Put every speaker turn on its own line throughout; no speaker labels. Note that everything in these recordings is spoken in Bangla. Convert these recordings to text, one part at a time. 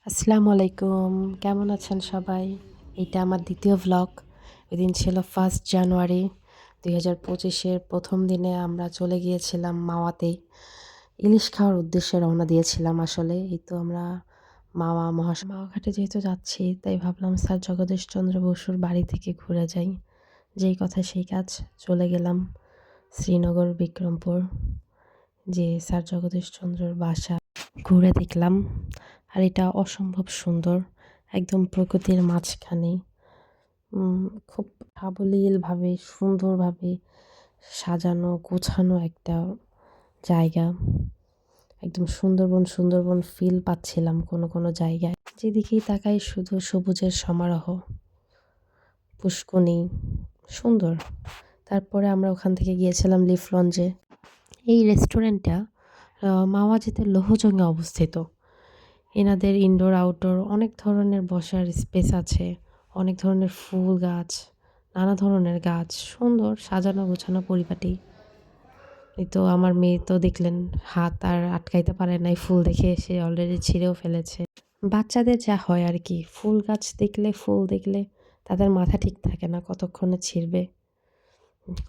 আসসালামু আলাইকুম। কেমন আছেন সবাই? এটা আমার দ্বিতীয় ভ্লগ। এদিন ছিল 1st জানুয়ারি ২০২৫ এর ১ম দিনে আমরা চলে গিয়েছিলাম মাওয়াতে। ইলিশ খাওয়ার উদ্দেশ্যে রওনা দিয়েছিলাম আসলে। এই তো আমরা মাওয়া ঘাটে যেহেতু যাচ্ছি, তাই ভাবলাম স্যার জগদীশচন্দ্র বসুর বাড়ি থেকে ঘুরে যাই। যেই কথা সেই কাজ, চলে গেলাম শ্রীনগর বিক্রমপুর। যেয়ে স্যার জগদীশচন্দ্রর বাসা ঘুরে দেখলাম। আর এটা অসম্ভব সুন্দর। একদম প্রকৃতির মাঝখানে খুব সাবলীলভাবে সুন্দরভাবে সাজানো গোছানো একটা জায়গা। একদম সুন্দরবন ফিল পাচ্ছিলাম কোনো জায়গায়। যেদিকেই তাকাই শুধু সবুজের সমারোহ, পুষ্কণি, সুন্দর। তারপরে আমরা ওখান থেকে গিয়েছিলাম লিফ লঞ্চে। এই রেস্টুরেন্টটা মাওয়া যেতে লৌহজঙ্গে অবস্থিত। এনাদের ইনডোর আউটডোর অনেক ধরনের বসার স্পেস আছে, অনেক ধরনের ফুল গাছ, নানা ধরনের গাছ, সুন্দর সাজানো গোছানো পরিপাটি। এই তো আমার মেয়ে তো দেখলেন হাত আর আটকাইতে পারে নাই, ফুল দেখে সে অলরেডি ছিঁড়েও ফেলেছে। বাচ্চাদের যা হয় আর কি, ফুল গাছ দেখলে ফুল দেখলে তাদের মাথা ঠিক থাকে না, কতক্ষণে ছিঁড়বে,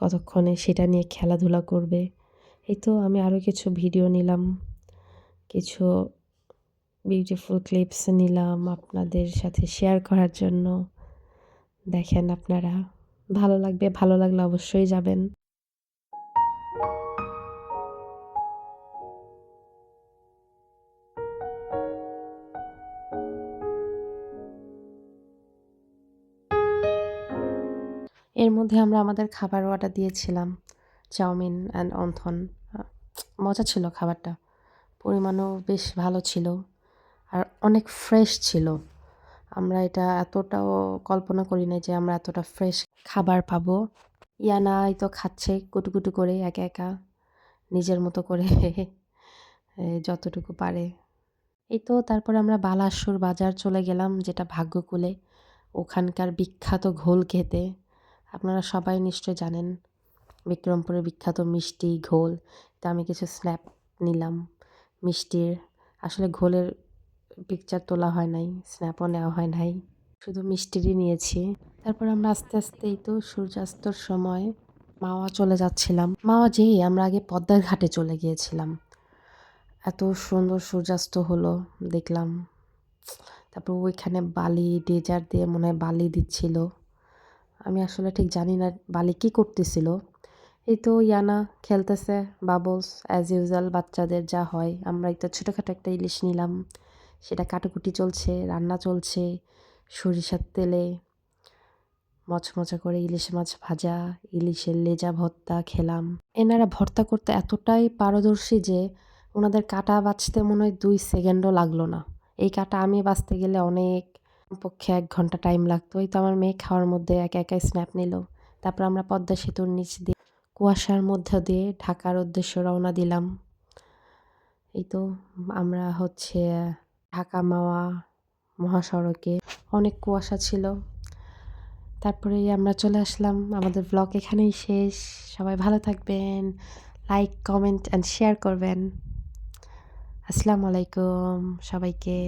কতক্ষণে সেটা নিয়ে খেলাধুলা করবে। এই তো আমি আরও কিছু ভিডিও নিলাম, কিছু বিউটিফুল ক্লিপস নিলাম আপনাদের সাথে শেয়ার করার জন্য। দেখেন আপনারা, ভালো লাগবে, ভালো লাগলে অবশ্যই যাবেন। এর মধ্যে আমরা আমাদের খাবার অর্ডার দিয়েছিলাম, চাউমিন অ্যান্ড অন্থন। মজা ছিল খাবারটা, পরিমাণও বেশ ভালো ছিল আর অনেক ফ্রেশ ছিল। আমরা এটা এতটাও কল্পনা করি নাই যে আমরা এতটা ফ্রেশ খাবার পাবো। ইয়ানা এই তো খাচ্ছে কুটুকুটু করে একা একা নিজের মতো করে যতটুকু পারে। এই তো তারপরে আমরা বালাসুর বাজার চলে গেলাম, যেটা ভাগ্যকুলে। ওখানকার বিখ্যাত ঘোল খেতে। আপনারা সবাই নিশ্চয় জানেন বিক্রমপুরের বিখ্যাত মিষ্টি ঘোল। তা আমি কিছু স্ন্যাপ নিলাম মিষ্টির। আসলে ঘোলের পিকচার তোলা হয় নাই, স্ন্যাপও নেওয়া হয় নাই, শুধু মিষ্টিরই নিয়েছি। তারপর আমরা আস্তে আস্তে এই তো সূর্যাস্তর সময় মাওয়া চলে যাচ্ছিলাম। মাওয়া যেয়ে আমরা আগে পদ্মার ঘাটে চলে গিয়েছিলাম। এত সুন্দর সূর্যাস্ত হলো দেখলাম। তারপর ওইখানে বালি ডেজার দিয়ে মনে হয় বালি দিচ্ছিল। আমি আসলে ঠিক জানি না বালি কী করতেছিল। এই তো ইয়ানা খেলতেছে বাবলস, অ্যাজ ইউজুয়াল বাচ্চাদের যা হয়। আমরা এই তো ছোটোখাটো একটা ইলিশ নিলাম, সেটা কাটাকুটি চলছে, রান্না চলছে সরিষার তেলে। মচমচা করে ইলিশ মাছ ভাজা, ইলিশের লেজা ভর্তা খেলাম। এনারা ভর্তা করতে এতটাই পারদর্শী যে ওনাদের কাটা বাছতে মনে হয় 2 সেকেন্ডও লাগলো না। এই কাটা আমি বাছতে গেলে অনেক, কমপক্ষে 1 ঘন্টা টাইম লাগতো। এই তো আমার মেয়ে খাওয়ার মধ্যে একা একাই স্ন্যাপ নিল। তারপর আমরা পদ্মা সেতুর নিচ দিয়ে কুয়াশার মধ্য দিয়ে ঢাকার উদ্দেশ্যে রওনা দিলাম। এই তো আমরা ঢাকা মাওয়া মহাসড়কে অনেক কুয়াশা ছিল। তারপরে আমরা চলে আসলাম। আমাদের ব্লগ এখানেই শেষ। সবাই ভালো থাকবেন, লাইক কমেন্ট অ্যান্ড শেয়ার করবেন। আসসালামু আলাইকুম সবাইকে।